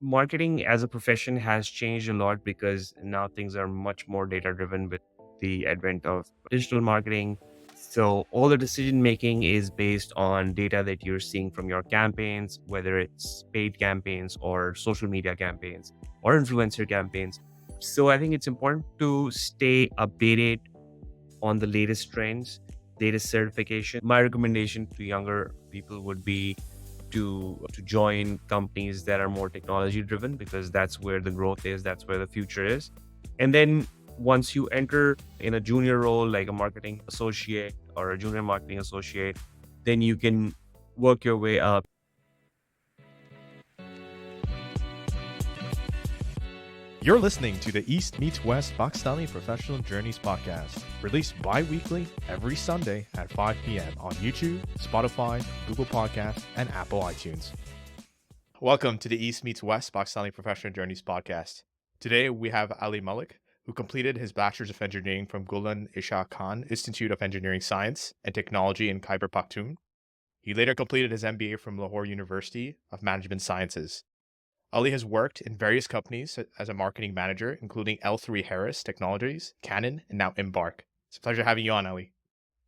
Marketing as a profession has changed a lot because now things are much more data driven with the advent of digital marketing. So all the decision making is based on data that you're seeing from your campaigns, whether it's paid campaigns or social media campaigns or influencer campaigns. So I think it's important to stay updated on the latest trends, latest certification. My recommendation to younger people would be to join companies that are more technology driven because that's where the growth is, that's where the future is. And then once you enter in a junior role like a marketing associate or a junior marketing associate, then you can work your way up. You're listening to the East Meets West Pakistani Professional Journeys podcast, released bi-weekly every Sunday at 5 p.m. on YouTube, Spotify, Google Podcasts, and Apple iTunes. Welcome to the East Meets West Pakistani Professional Journeys podcast. Today we have Ali Malik, who completed his Bachelor's of Engineering from Gulen Isha Khan Institute of Engineering Science and Technology in Khyber Pakhtunkhwa. He later completed his MBA from Lahore University of Management Sciences. Ali has worked in various companies as a marketing manager, including L3 Harris Technologies, Canon, and now Embark. It's a pleasure having you on, Ali.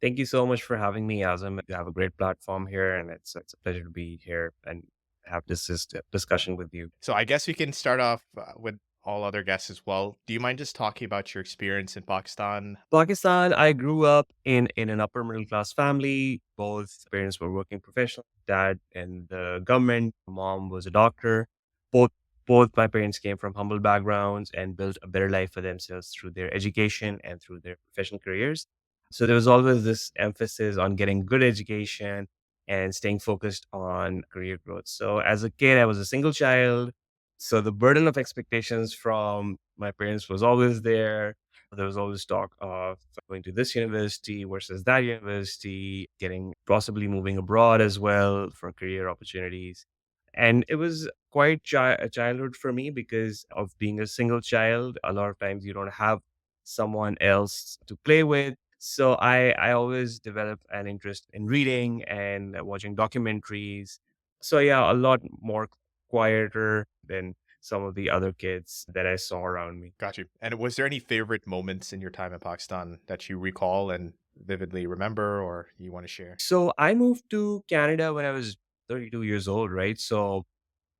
Thank you so much for having me, Azam. You have a great platform here, and it's a pleasure to be here and have this discussion with you. So I guess we can start off with all other guests as well. Do you mind just talking about your experience in Pakistan? Pakistan, I grew up in an upper middle class family. Both parents were working professionals. Dad in the government, mom was a doctor. Both both my parents came from humble backgrounds and built a better life for themselves through their education and through their professional careers. So there was always this emphasis on getting good education and staying focused on career growth. So as a kid, I was a single child. So the burden of expectations from my parents was always there. There was always talk of going to this university versus that university, getting possibly moving abroad as well for career opportunities. And it was quite a childhood for me because of being a single child. A lot of times you don't have someone else to play with. So I always developed an interest in reading and watching documentaries. So yeah, a lot more quieter than some of the other kids that I saw around me. Got you. And was there any favorite moments in your time in Pakistan that you recall and vividly remember or you want to share? So I moved to Canada when I was 32 years old, right? So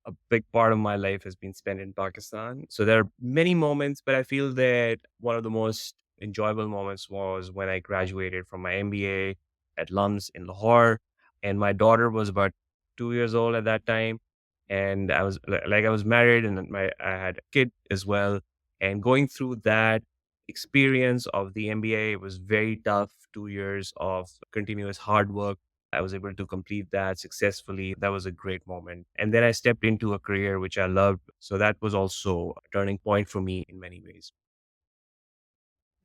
a big part of my life has been spent in Pakistan. So there are many moments, but I feel that one of the most enjoyable moments was when I graduated from my MBA at LUMS in Lahore. And my daughter was about 2 years old at that time. And I was like, I was married and I had a kid as well. And going through that experience of the MBA was very tough. 2 years of continuous hard work. I was able to complete that successfully. That was a great moment. And then I stepped into a career which I loved. So that was also a turning point for me in many ways.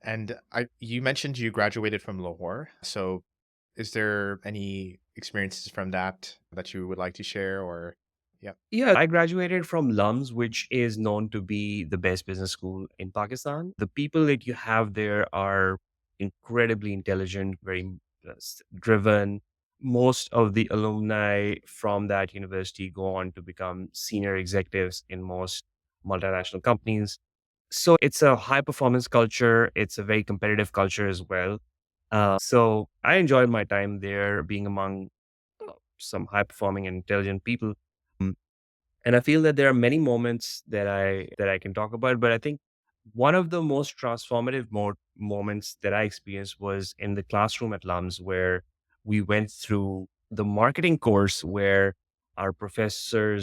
And you mentioned you graduated from Lahore. So is there any experiences from that that you would like to share or yeah. Yeah, I graduated from LUMS, which is known to be the best business school in Pakistan. The people that you have there are incredibly intelligent, very driven. Most of the alumni from that university go on to become senior executives in most multinational companies. So it's a high performance culture. It's a very competitive culture as well. So I enjoyed my time there being among some high performing and intelligent people. Um, and I feel that there are many moments that I can talk about, but I think one of the most transformative moments that I experienced was in the classroom at LUMS, where we went through the marketing course, where our professor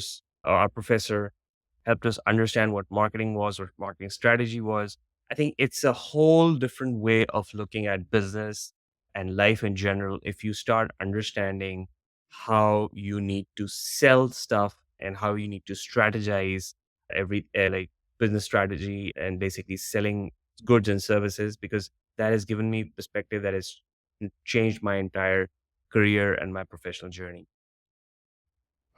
helped us understand what marketing was, what marketing strategy was. I think it's a whole different way of looking at business and life in general if you start understanding how you need to sell stuff and how you need to strategize every like business strategy and basically selling goods and services, because that has given me perspective that has changed my entire career and my professional journey.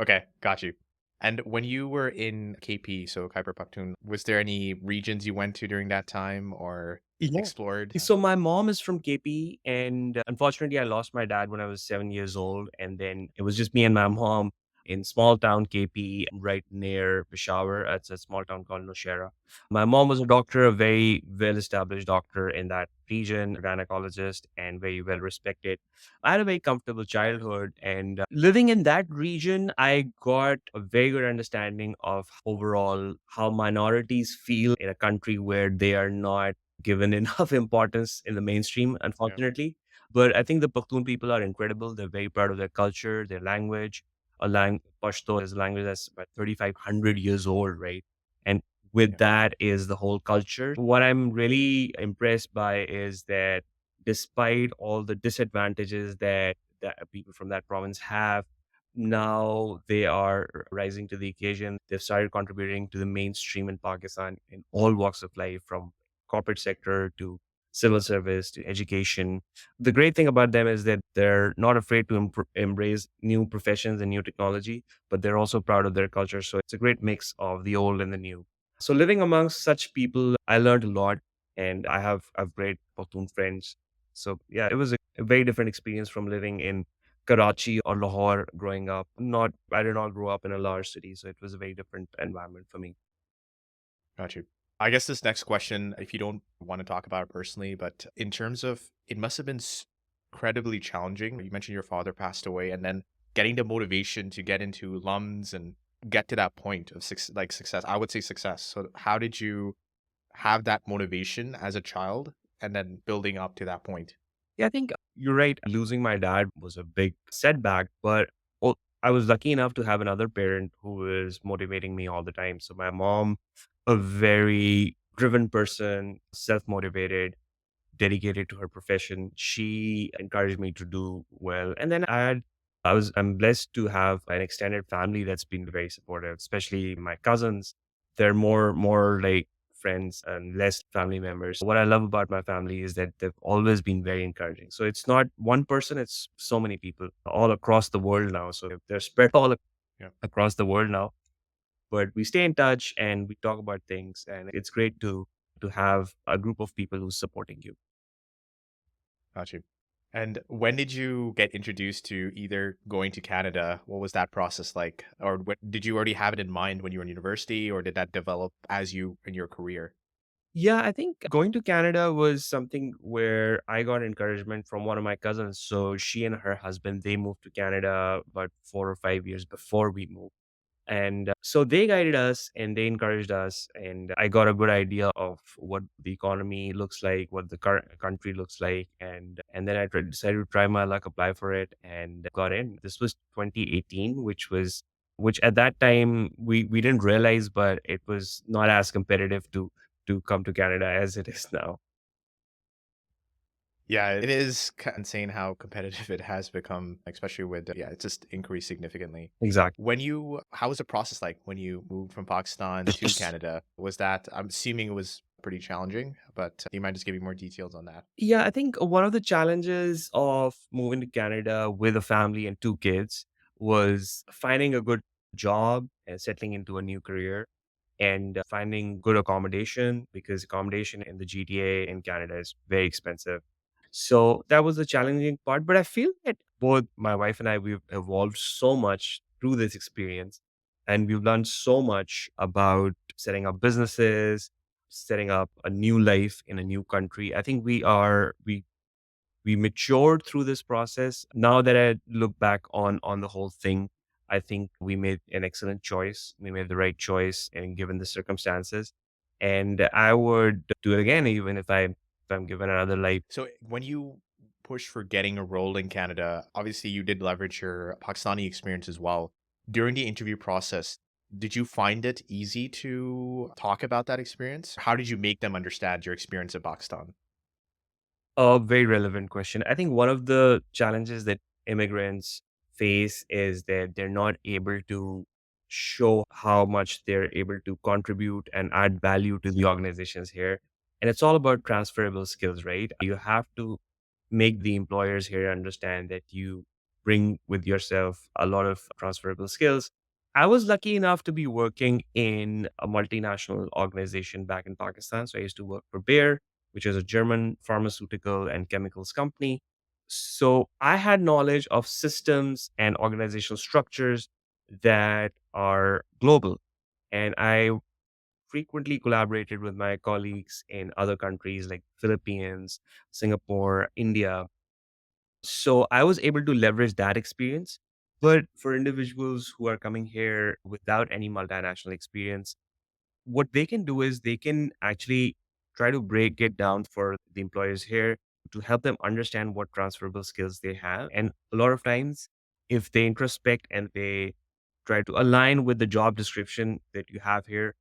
Okay, got you. And when you were in KP, so Khyber Pakhtunkhwa, was there any regions you went to during that time or Yeah. explored? So my mom is from KP, and unfortunately, I lost my dad when I was 7 years old, and then it was just me and my mom in small town KP, right near Peshawar. It's a small town called Nowshera. My mom was a doctor, a very well established doctor in that region, a gynecologist, and very well respected. I had a very comfortable childhood, and living in that region, I got a very good understanding of overall how minorities feel in a country where they are not given enough importance in the mainstream, Yeah. unfortunately. But I think the Pakhtun people are incredible. They're very proud of their culture, their language. Pashto is a language that's about 3,500 years old, right? And with Yeah. that is the whole culture. What I'm really impressed by is that despite all the disadvantages that people from that province have, now they are rising to the occasion. They've started contributing to the mainstream in Pakistan in all walks of life, from corporate sector to civil service to education. The great thing about them is that they're not afraid to embrace new professions and new technology, but they're also proud of their culture. So it's a great mix of the old and the new. So living amongst such people, I learned a lot, and I have great Pakhtun friends. So yeah, it was a very different experience from living in Karachi or Lahore growing up. Not I did not grow up in a large city, so it was a very different environment for me. Got you. I guess this next question, if you don't want to talk about it personally, but in terms of it must have been incredibly challenging. You mentioned your father passed away, and then getting the motivation to get into LUMS and get to that point of success. I would say success. So, how did you have that motivation as a child, and then building up to that point? Yeah, I think you're right. Losing my dad was a big setback, but oh, I was lucky enough to have another parent who was motivating me all the time. So my mom, a very driven person, self motivated, dedicated to her profession. She encouraged me to do well. And then I'm blessed to have an extended family that's been very supportive, especially my cousins. They're more like friends and less family members. What I love about my family is that they've always been very encouraging. So it's not one person, it's so many people all across the world now. So they're spread Yeah, across the world now, but we stay in touch and we talk about things, and it's great to have a group of people who's supporting you. got you. And when did you get introduced to either going to Canada? What was that process like? Or did you already have it in mind when you were in university, or did that develop as you in your career? Yeah, I think going to Canada was something where I got encouragement from one of my cousins. So she and her husband, they moved to Canada about 4 or 5 years before we moved. And so they guided us and they encouraged us. And I got a good idea of what the economy looks like, what the current country looks like. And then decided to try my luck, apply for it, and got in. This was 2018, which at that time we didn't realize, but it was not as competitive to come to Canada as it is now. Yeah, it is insane how competitive it has become, especially with, yeah, it's just increased significantly. Exactly. How was the process like when you moved from Pakistan to Canada? Was that, I'm assuming it was pretty challenging, but you might just give me more details on that. Yeah, I think one of the challenges of moving to Canada with a family and two kids was finding a good job and settling into a new career, and finding good accommodation, because accommodation in the GTA in Canada is very expensive. So that was the challenging part. But I feel that both my wife and I, we've evolved so much through this experience. And we've learned so much about setting up businesses, setting up a new life in a new country. I think we matured through this process. Now that I look back on the whole thing, I think we made an excellent choice. We made the right choice, and given the circumstances, and I would do it again, even if I'm given another life. So when you pushed for getting a role in Canada, obviously you did leverage your Pakistani experience as well. During the interview process, did you find it easy to talk about that experience? How did you make them understand your experience in Pakistan? A very relevant question. I think one of the challenges that immigrants face is that they're not able to show how much they're able to contribute and add value to the organizations here. And it's all about transferable skills, right? You have to make the employers here understand that you bring with yourself a lot of transferable skills. I was lucky enough to be working in a multinational organization back in Pakistan. So I used to work for Bayer, which is a German pharmaceutical and chemicals company. So I had knowledge of systems and organizational structures that are global. And I frequently collaborated with my colleagues in other countries like Philippines, Singapore, India. So I was able to leverage that experience. But for individuals who are coming here without any multinational experience, what they can do is they can actually try to break it down for the employers here to help them understand what transferable skills they have. And a lot of times, if they introspect and they try to align with the job description that you have here,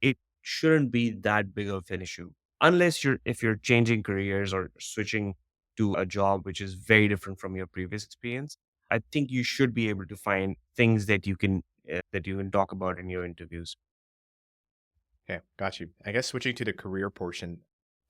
it shouldn't be that big of an issue. Unless if you're changing careers or switching to a job which is very different from your previous experience, I think you should be able to find things that you can talk about in your interviews. Okay, got you. I guess switching to the career portion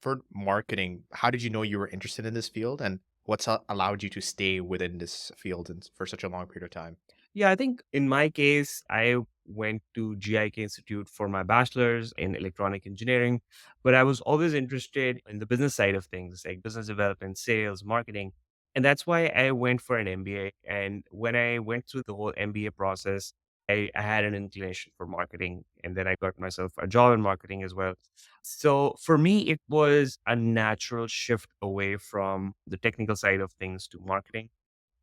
for marketing, how did you know you were interested in this field, and what's allowed you to stay within this field for such a long period of time? Yeah, I think in my case, I went to GIK Institute for my bachelor's in electronic engineering, but I was always interested in the business side of things, like business development, sales, marketing. And that's why I went for an MBA. And when I went through the whole MBA process, I had an inclination for marketing. And then I got myself a job in marketing as well. So for me, it was a natural shift away from the technical side of things to marketing.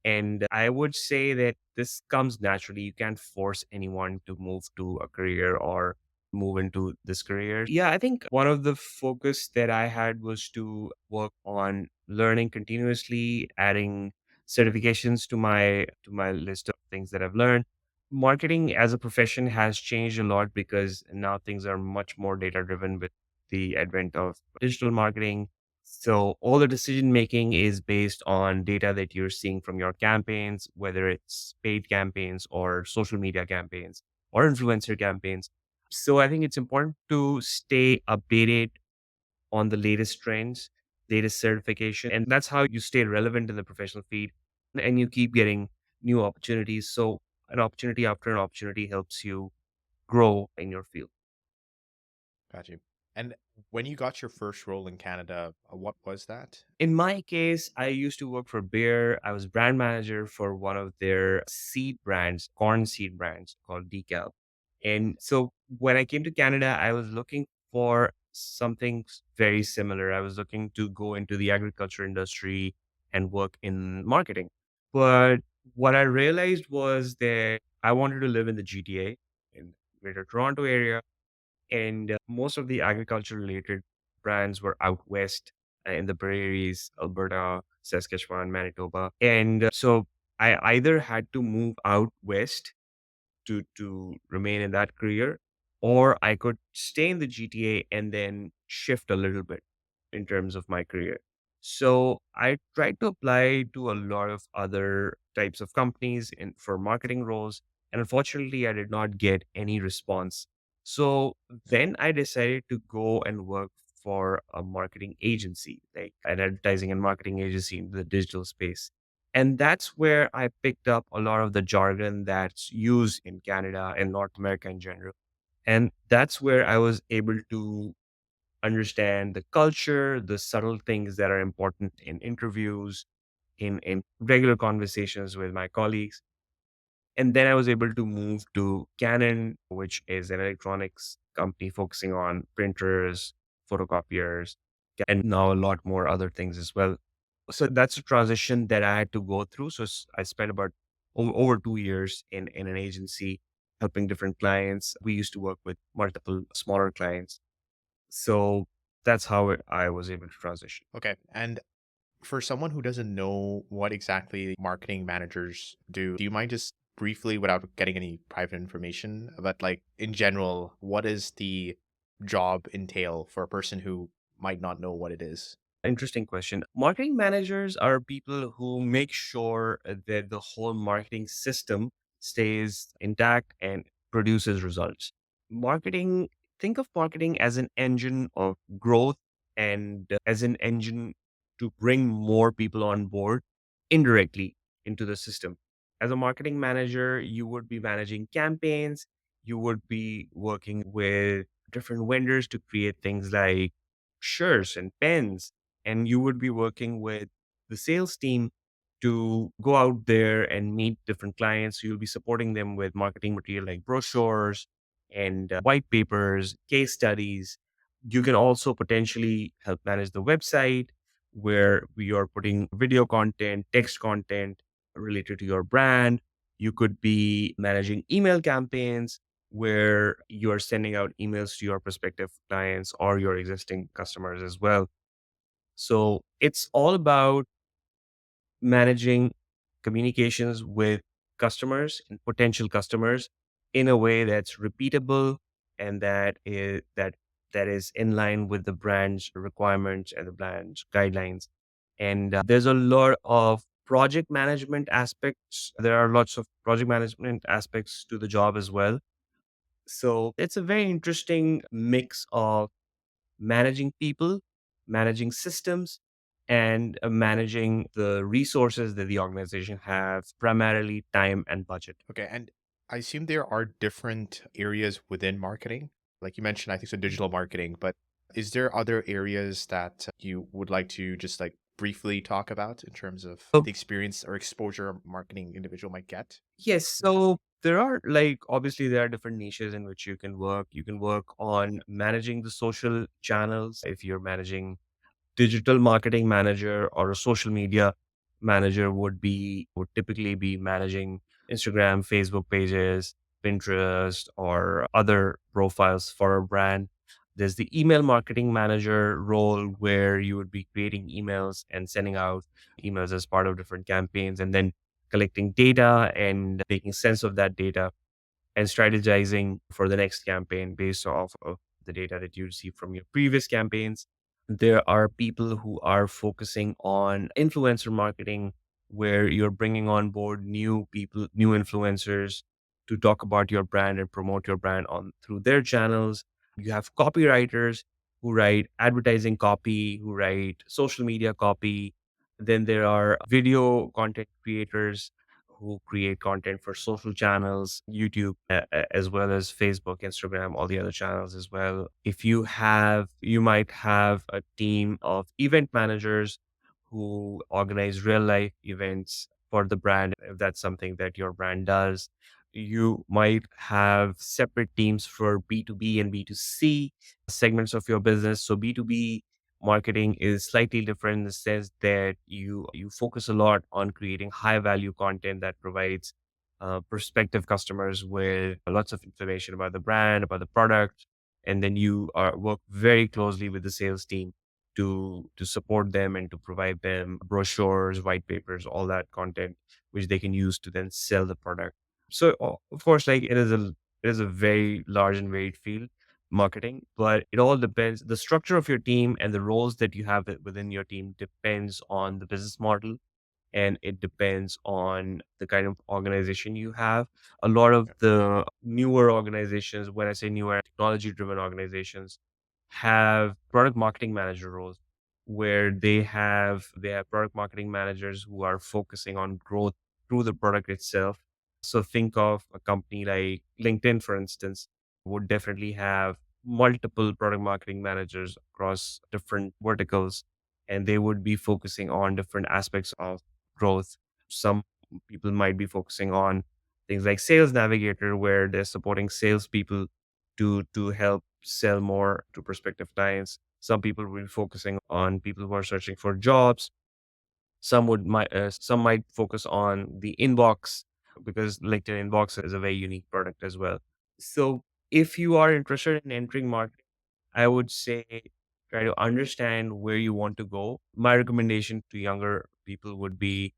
And I would say that this comes naturally. You can't force anyone to move to a career or move into this career. Yeah, I think one of the focus that I had was to work on learning continuously, adding certifications to my list of things that I've learned. Marketing as a profession has changed a lot because now things are much more data driven with the advent of digital marketing. So all the decision making is based on data that you're seeing from your campaigns, whether it's paid campaigns or social media campaigns or influencer campaigns. So I think it's important to stay updated on the latest trends, latest certification, and that's how you stay relevant in the professional field and you keep getting new opportunities. So an opportunity after an opportunity helps you grow in your field. Got you. And when you got your first role in Canada, what was that? In my case, I used to work for Beer. I was brand manager for one of their seed brands, corn seed brands called Decal. And so when I came to Canada, I was looking for something very similar. I was looking to go into the agriculture industry and work in marketing. But what I realized was that I wanted to live in the GTA, in Greater Toronto area, and most of the agriculture related brands were out west in the prairies, Alberta, Saskatchewan, Manitoba. And so I either had to move out west to remain in that career, or I could stay in the GTA and then shift a little bit in terms of my career. So I tried to apply to a lot of other types of companies for marketing roles, and unfortunately, I did not get any response. So then I decided to go and work for a marketing agency, like an advertising and marketing agency in the digital space. And that's where I picked up a lot of the jargon that's used in Canada and North America in general. And that's where I was able to understand the culture, the subtle things that are important in interviews, in regular conversations with my colleagues. And then I was able to move to Canon, which is an electronics company focusing on printers, photocopiers, and now a lot more other things as well. So that's a transition that I had to go through. So I spent about over 2 years in an agency helping different clients. We used to work with multiple smaller clients. So that's how I was able to transition. Okay. And for someone who doesn't know what exactly marketing managers do you mind just briefly, without getting any private information, but like in general, what is the job entail for a person who might not know what it is? Interesting question. Marketing managers are people who make sure that the whole marketing system stays intact and produces results. Marketing, think of marketing as an engine of growth and as an engine to bring more people on board indirectly into the system. As a marketing manager, you would be managing campaigns, you would be working with different vendors to create things like shirts and pens, and you would be working with the sales team to go out there and meet different clients. You'll be supporting them with marketing material like brochures and white papers, case studies. You can also potentially help manage the website where we are putting video content, text content related to your brand. You could be managing email campaigns where you are sending out emails to your prospective clients or your existing customers as well. So it's all about managing communications with customers and potential customers in a way that's repeatable and that is in line with the brand's requirements and the brand's guidelines. And there's a lot of project management aspects. There are lots of project management aspects to the job as well. So it's a very interesting mix of managing people, managing systems, and managing the resources that the organization has, primarily time and budget. Okay, and I assume there are different areas within marketing. Like you mentioned, I think so digital marketing, but is there other areas that you would like to just like briefly talk about in terms of So, the experience or exposure a marketing individual might get yes, in the job? so there are like obviously there are different niches in which you can work. You can work on managing the social channels if you're managing digital marketing manager or a social media manager would typically be managing Instagram, Facebook pages, Pinterest, or other profiles for a brand. There's the email marketing manager role where you would be creating emails and sending out emails as part of different campaigns and then collecting data and making sense of that data and strategizing for the next campaign based off of the data that you receive from your previous campaigns. There are people who are focusing on influencer marketing, where you're bringing on board new people, new influencers to talk about your brand and promote your brand on through their channels. You have copywriters who write advertising copy, who write social media copy. Then there are video content creators who create content for social channels, YouTube, as well as Facebook, Instagram, all the other channels as well. You might have a team of event managers who organize real life events for the brand, if that's something that your brand does. You might have separate teams for B2B and B2C segments of your business. So B2B marketing is slightly different in the sense that you focus a lot on creating high value content that provides prospective customers with lots of information about the brand, about the product, and then work very closely with the sales team to support them and to provide them brochures, white papers, all that content which they can use to then sell the product. So of course, like it is a very large and varied field, marketing, but it all depends. The structure of your team and the roles that you have within your team depends on the business model, and it depends on the kind of organization you have. A lot of Yeah. the newer organizations, when I say newer, technology driven organizations, have product marketing manager roles where they have product marketing managers who are focusing on growth through the product itself. So think of a company like LinkedIn, for instance, would definitely have multiple product marketing managers across different verticals, and they would be focusing on different aspects of growth. Some people might be focusing on things like Sales Navigator, where they're supporting salespeople to help sell more to prospective clients. Some people will be focusing on people who are searching for jobs. Some might focus on the inbox because LinkedIn Inbox is a very unique product as well. So if you are interested in entering marketing, I would say try to understand where you want to go. My recommendation to younger people would be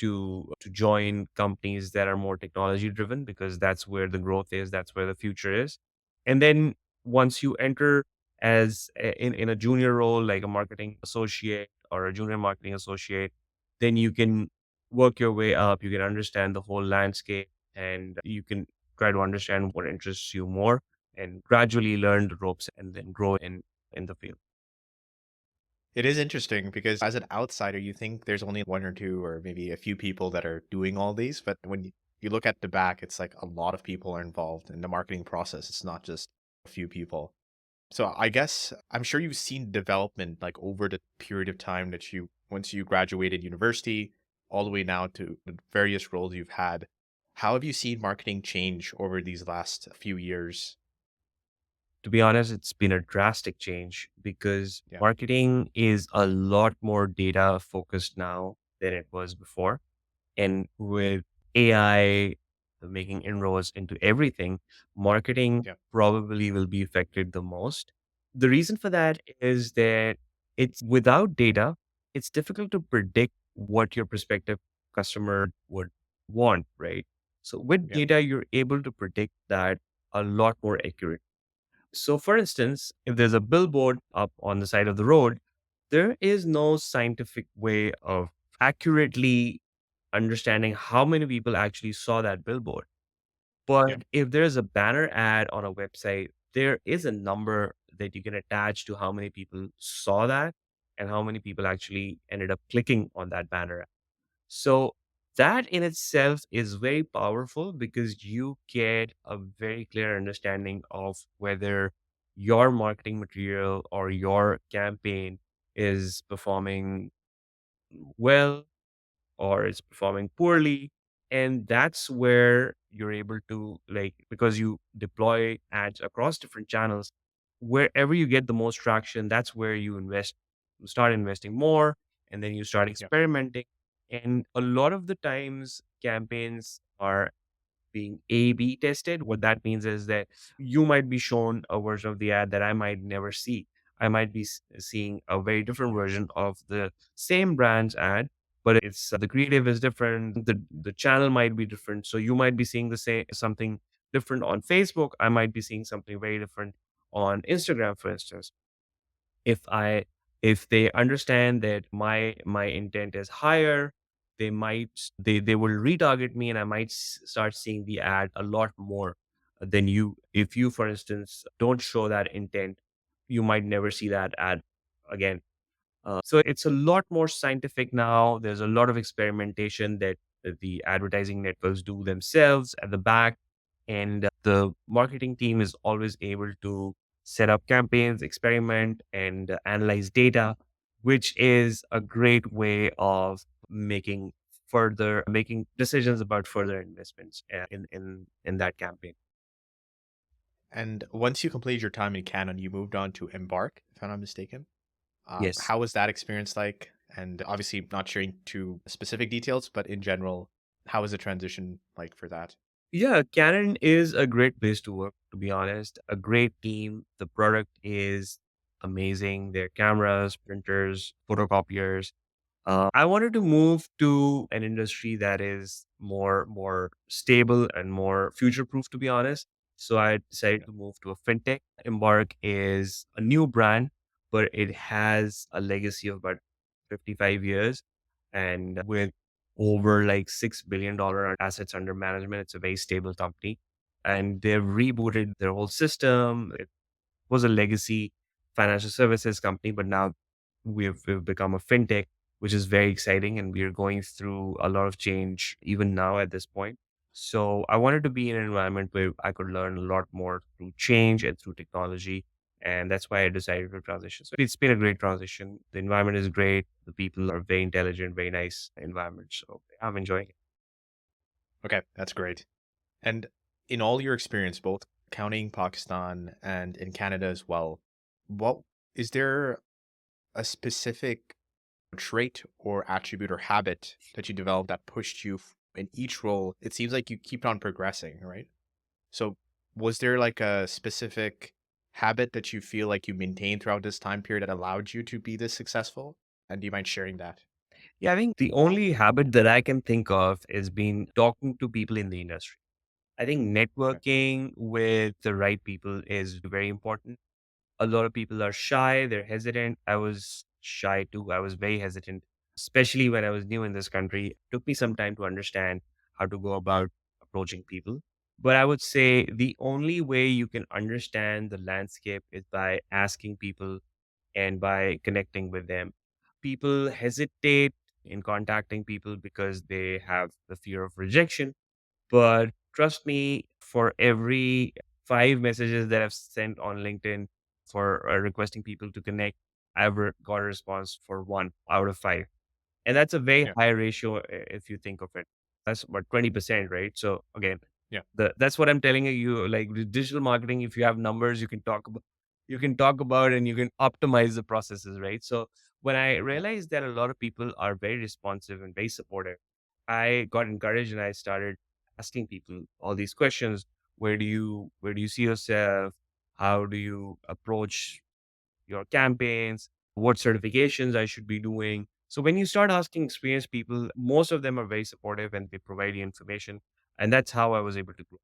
to join companies that are more technology driven because that's where the growth is, that's where the future is. And then once you enter in a junior role like a marketing associate or a junior marketing associate, then you can work your way up, you can understand the whole landscape, and you can try to understand what interests you more and gradually learn the ropes and then grow in the field. It is interesting because as an outsider, you think there's only one or two or maybe a few people that are doing all these. But when you look at the back, it's like a lot of people are involved in the marketing process. It's not just a few people. So I guess I'm sure you've seen development like over the period of time that you once you graduated university all the way now to the various roles you've had. How have you seen marketing change over these last few years? To be honest, it's been a drastic change because Yeah. marketing is a lot more data focused now than it was before. And with AI making inroads into everything, marketing Yeah. probably will be affected the most. The reason for that is that it's without data, it's difficult to predict what your prospective customer would want, right? So with Yeah. data, you're able to predict that a lot more accurate. So, for instance, if there's a billboard up on the side of the road, there is no scientific way of accurately understanding how many people actually saw that billboard. Yeah. But if there's a banner ad on a website, there is a number that you can attach to how many people saw that and how many people actually ended up clicking on that banner. So that in itself is very powerful because you get a very clear understanding of whether your marketing material or your campaign is performing well or it's performing poorly. And that's where you're able to, like, because you deploy ads across different channels, wherever you get the most traction, that's where you start investing more, and then you start Yeah. experimenting. And a lot of the times, campaigns are being A/B tested. What that means is that you might be shown a version of the ad that I might never see. I might be seeing a very different version of the same brand's ad, but it's the creative is different. The channel might be different. So you might be seeing the same something different on Facebook. I might be seeing something very different on Instagram, for instance. If they understand that my intent is higher, they will retarget me, and I might start seeing the ad a lot more than you. If you, for instance, don't show that intent, you might never see that ad again. So it's a lot more scientific now. There's a lot of experimentation that the advertising networks do themselves at the back. And the marketing team is always able to set up campaigns, experiment, and analyze data, which is a great way of making decisions about further investments in that campaign. And once you completed your time in Canon, you moved on to Embark, if I'm not mistaken. Yes. How was that experience like? And obviously, not sharing too specific details, but in general, how was the transition like for that? Yeah, Canon is a great place to work, to be honest. A great team. The product is amazing. Their cameras, printers, photocopiers. I wanted to move to an industry that is more stable and more future proof, to be honest. So I decided Yeah. to move to a fintech. Embark is a new brand, but it has a legacy of about 55 years. And with over like $6 billion assets under management, it's a very stable company. And they've rebooted their whole system. It was a legacy financial services company, but now we've become a fintech, which is very exciting, and we are going through a lot of change even now at this point. So I wanted to be in an environment where I could learn a lot more through change and through technology. And that's why I decided to transition. So it's been a great transition. The environment is great. The people are very intelligent, very nice environment. So I'm enjoying it. Okay, that's great. And in all your experience, both counting Pakistan and in Canada as well, what is there a specific trait or attribute or habit that you developed that pushed you in each role? It seems like you keep on progressing, right? So, was there like a specific habit that you feel like you maintained throughout this time period that allowed you to be this successful? And do you mind sharing that? Yeah, I think the only habit that I can think of is being talking to people in the industry. I think Okay. networking with the right people is very important. A lot of people are shy, they're hesitant. I was shy too. I was very hesitant, especially when I was new in this country. It took me some time to understand how to go about approaching people. But I would say the only way you can understand the landscape is by asking people and by connecting with them. People hesitate in contacting people because they have the fear of rejection, but trust me, for every 5 messages that I've sent on LinkedIn for requesting people to connect, I've got a response for one out of five. And that's a very Yeah. high ratio if you think of it. That's about 20%, right? So again, Yeah. that's what I'm telling you. Like with digital marketing, if you have numbers, you can talk about and you can optimize the processes, right? So when I Yeah. realized that a lot of people are very responsive and very supportive, I got encouraged and I started asking people all these questions. Where do you see yourself? How do you approach your campaigns, what certifications I should be doing? So when you start asking experienced people, most of them are very supportive and they provide you information. And that's how I was able to grow.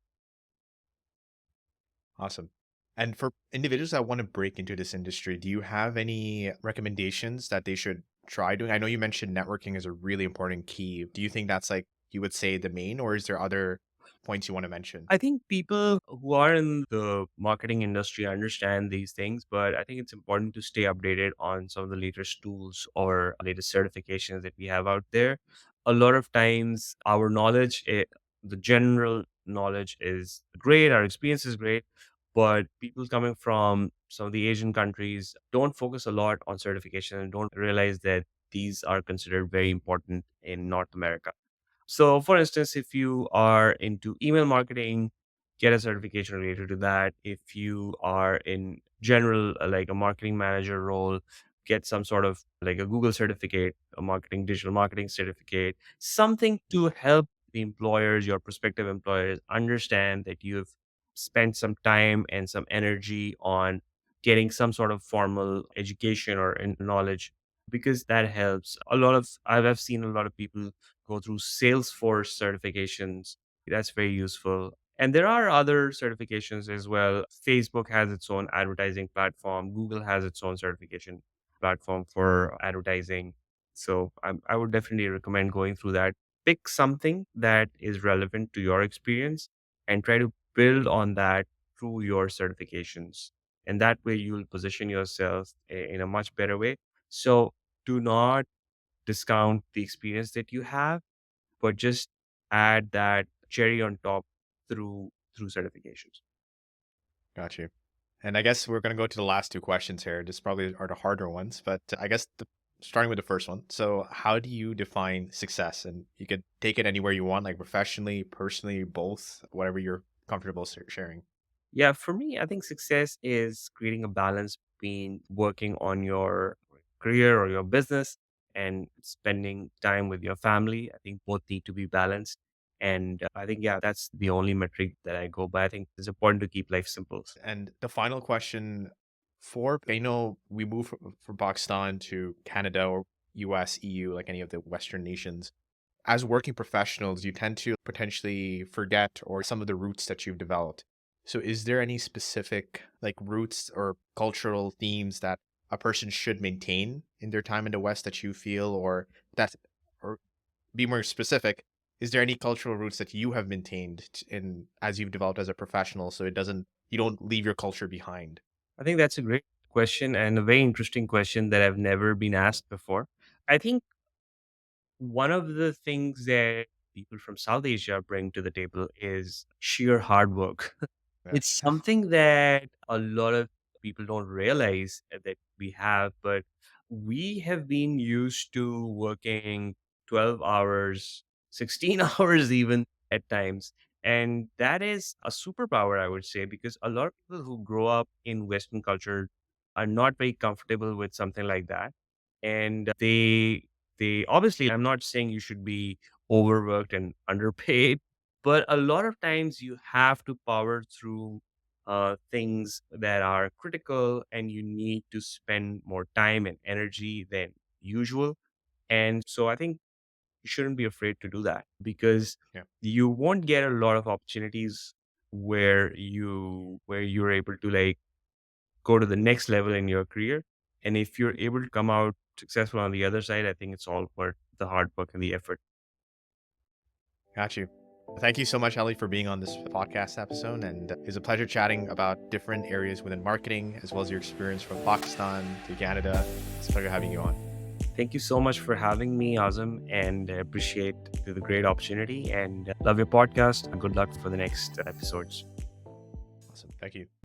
Awesome. And for individuals that want to break into this industry, do you have any recommendations that they should try doing? I know you mentioned networking is a really important key. Do you think that's like you would say the main, or is there other points you want to mention? I think people who are in the marketing industry understand these things, but I think it's important to stay updated on some of the latest tools or latest certifications that we have out there. A lot of times, our knowledge, the general knowledge is great, our experience is great, but people coming from some of the Asian countries don't focus a lot on certification and don't realize that these are considered very important in North America. So, for instance, if you are into email marketing, get a certification related to that. If you are in general, like a marketing manager role, get some sort of like a Google certificate, a marketing, digital marketing certificate, something to help the employers, your prospective employers, understand that you've spent some time and some energy on getting some sort of formal education or knowledge because that helps. I've seen a lot of people go through Salesforce certifications. That's very useful. And there are other certifications as well. Facebook has its own advertising platform. Google has its own certification platform for advertising. So I would definitely recommend going through that. Pick something that is relevant to your experience and try to build on that through your certifications. And that way you'll position yourself in a much better way. So do not discount the experience that you have, but just add that cherry on top through certifications. Got you. And I guess we're going to go to the last two questions here. This probably are the harder ones, but I guess starting with the first one. So, how do you define success? And you could take it anywhere you want, like professionally, personally, both, whatever you're comfortable sharing. Yeah, for me, I think success is creating a balance between working on your career or your business and spending time with your family. I think both need to be balanced. And I think, yeah, that's the only metric that I go by. I think it's important to keep life simple. And the final question for I know we moved from Pakistan to Canada or US, EU, like any of the Western nations. As working professionals, you tend to potentially forget or some of the roots that you've developed. So is there any specific like roots or cultural themes that a person should maintain in their time in the West that you feel or that or be more specific, is there any cultural roots that you have maintained in as you've developed as a professional so it doesn't you don't leave your culture behind? I think that's a great question and a very interesting question that I've never been asked before. I think one of the things that people from South Asia bring to the table is sheer hard work. It's Yes. something that a lot of people don't realize that we have, but we have been used to working 12 hours, 16 hours even at times. And that is a superpower, I would say, because a lot of people who grow up in Western culture are not very comfortable with something like that. And they obviously, I'm not saying you should be overworked and underpaid, but a lot of times you have to power through things that are critical and you need to spend more time and energy than usual. And so I think you shouldn't be afraid to do that because Yeah. you won't get a lot of opportunities where you're able to like go to the next level in your career. And if you're able to come out successful on the other side, I think it's all worth the hard work and the effort. Got you. Thank you so much, Ellie, for being on this podcast episode. And it's a pleasure chatting about different areas within marketing, as well as your experience from Pakistan to Canada. It's a pleasure having you on. Thank you so much for having me, Azam, and I appreciate the great opportunity and love your podcast. Good luck for the next episodes. Awesome. Thank you.